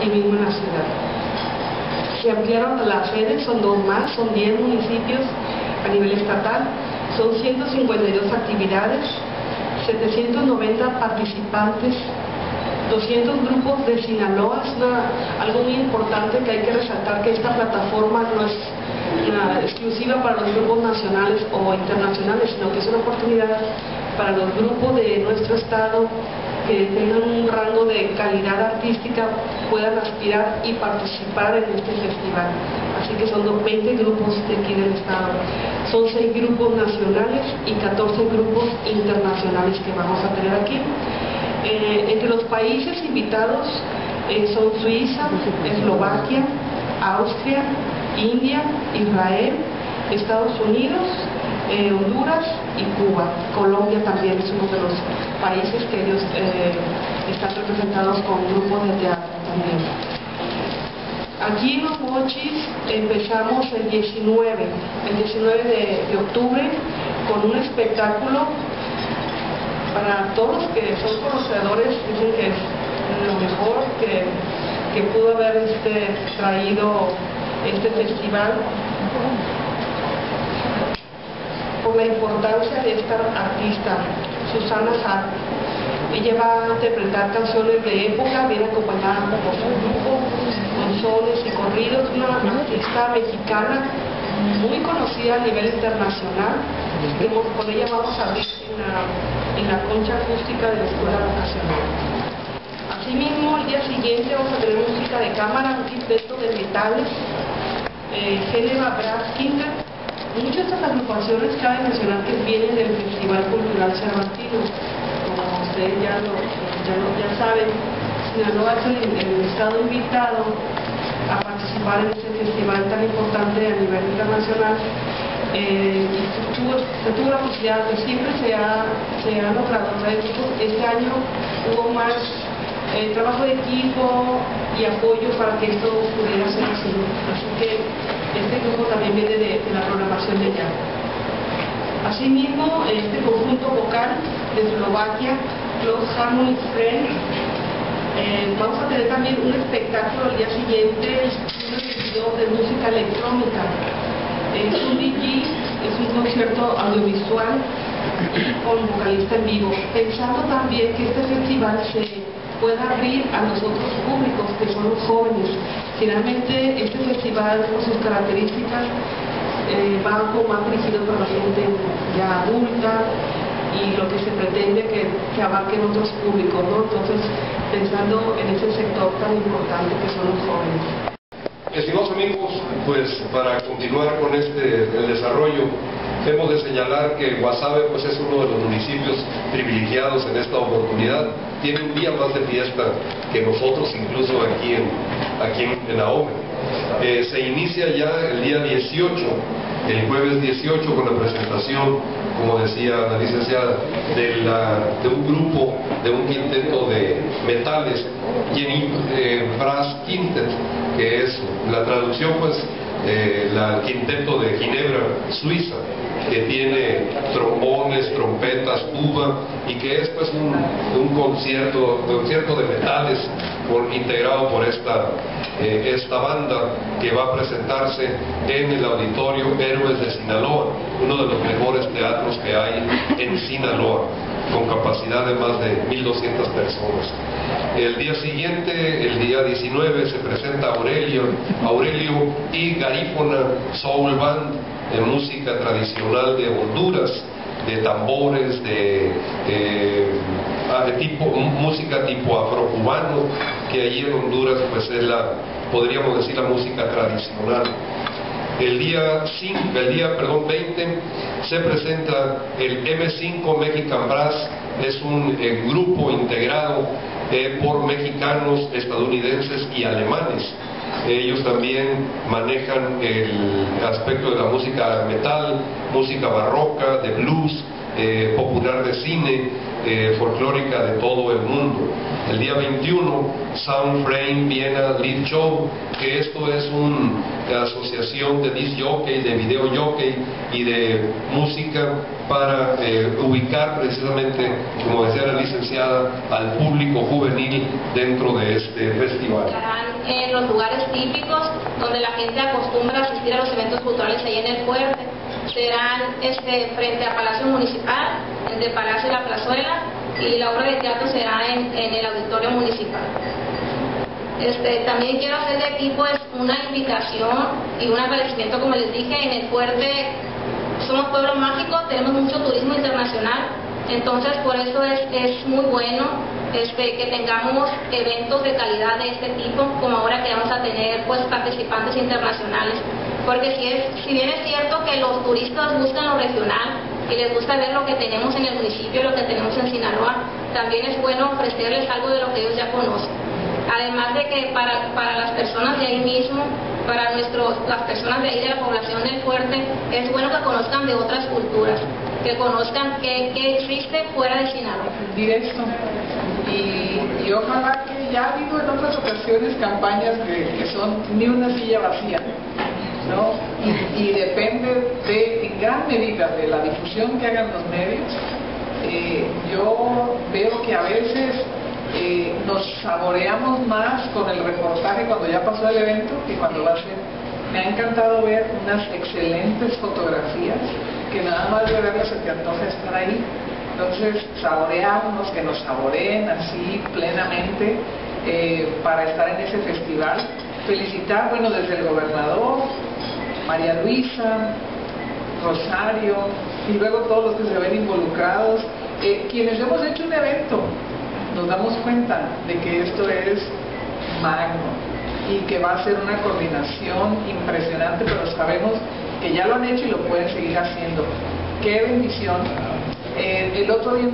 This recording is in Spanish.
aquí mismo en la ciudad. Se ampliaron las sedes, son 2 más, son 10 municipios a nivel estatal, son 152 actividades, 790 participantes, 200 grupos de Sinaloa. Es algo muy importante que hay que resaltar, que esta plataforma no es exclusiva para los grupos nacionales o internacionales, sino que es una oportunidad para los grupos de nuestro estado que tengan un rango de calidad artística, puedan aspirar y participar en este festival. Así que son 20 grupos de aquí del estado. Son 6 grupos nacionales y 14 grupos internacionales que vamos a tener aquí. Entre los países invitados son Suiza, Eslovaquia, Austria, India, Israel, Estados Unidos, Honduras y Cuba. Colombia también es uno de los países que ellos están representados con grupos de teatro también. Aquí en Los Mochis empezamos el 19 de octubre con un espectáculo. Para todos los que son conocedores, dicen que es lo mejor que pudo haber traído este festival, por la importancia de esta artista, Susana Sá. Ella va a interpretar canciones de época, viene acompañada por su grupo, con sones y corridos, una artista mexicana muy conocida a nivel internacional. Con ella vamos a ver en la concha acústica de la Escuela Vocacional. Asimismo, el día siguiente vamos a tener música de cámara, un quinteto de metales, Geneva Brass Quintet. Muchas de estas agrupaciones cabe mencionar que vienen del Festival Cultural Cervantino. Como ustedes ya saben, Sinaloa es el estado invitado a participar en este festival tan importante a nivel internacional. Se tuvo la posibilidad que siempre se ha logrado traer grupos. Este año hubo más trabajo de equipo y apoyo para que esto pudiera ser así. Así que este grupo también viene de la programación de allá. Asimismo, este conjunto vocal de Eslovaquia, Close Harmony Friends, vamos a tener también un espectáculo al día siguiente, de música electrónica. Es un DJ, es un concierto audiovisual con vocalista en vivo, pensando también que este festival se pueda abrir a los otros públicos, que son los jóvenes. Finalmente, este festival, por sus características, va como más dirigido para la gente ya adulta, y lo que se pretende que abarquen otros públicos, ¿no? Entonces, pensando en ese sector tan importante que son los jóvenes. Estimados amigos, pues para continuar con el desarrollo, hemos de señalar que Guasave pues es uno de los municipios privilegiados en esta oportunidad. Tiene un día más de fiesta que nosotros, incluso aquí en Ahome. Se inicia ya el día 18, el jueves 18, con la presentación, como decía la licenciada, de un grupo, de un quinteto de metales, Brass Quintet, que es la traducción, pues, el quinteto de Ginebra, Suiza, que tiene trombones, trompetas, tuba, y que es pues un concierto de metales integrado por esta banda, que va a presentarse en el Auditorio Héroes de Sinaloa, uno de los mejores teatros que hay en Sinaloa, con capacidad de más de 1,200 personas. El día siguiente, el día 19, se presenta Aurelio y Garífona Soul Band, de música tradicional de Honduras, de tambores, música tipo afrocubano, que allí en Honduras pues es podríamos decir, la música tradicional. El día 20 se presenta el M5 Mexican Brass. Es un grupo integrado por mexicanos, estadounidenses y alemanes. Ellos también manejan el aspecto de la música metal, música barroca, de blues, popular de cine, folclórica de todo el mundo. El día 21, Soundframe Viena Lead Show, que esto es una asociación de disc jockey, de video jockey y de música para ubicar precisamente, como decía la licenciada, al público juvenil dentro de este festival. En los lugares típicos donde la gente acostumbra a asistir a los eventos culturales ahí en el fuerte, serán frente al Palacio Municipal, entre el Palacio y la Plazuela, y la obra de teatro será en el Auditorio Municipal. También quiero hacer de aquí pues una invitación y un agradecimiento, como les dije, en el fuerte somos pueblo mágico, tenemos mucho turismo internacional, entonces por eso es muy bueno que tengamos eventos de calidad de este tipo, como ahora que vamos a tener pues participantes internacionales, porque si bien es cierto que los turistas buscan lo regional y les gusta ver lo que tenemos en el municipio, lo que tenemos en Sinaloa, también es bueno ofrecerles algo de lo que ellos ya conocen. Además de que para las personas de ahí mismo, para las personas de ahí de la población del fuerte, es bueno que conozcan de otras culturas, que conozcan qué existe fuera de Sinaloa. Directo. Y ojalá que ya ha habido en otras ocasiones campañas que son ni una silla vacía, ¿no? Y depende en gran medida de la difusión que hagan los medios. Yo veo que a veces nos saboreamos más con el reportaje cuando ya pasó el evento que cuando va a ser. Me ha encantado ver unas excelentes fotografías que nada más de verlas se te antoja estar ahí. Entonces saborearnos, que nos saboreen así plenamente para estar en ese festival. Felicitar, bueno, desde el gobernador, María Luisa, Rosario y luego todos los que se ven involucrados, quienes hemos hecho un evento. Nos damos cuenta de que esto es magno y que va a ser una coordinación impresionante, pero sabemos que ya lo han hecho y lo pueden seguir haciendo. ¡Qué bendición! El otro día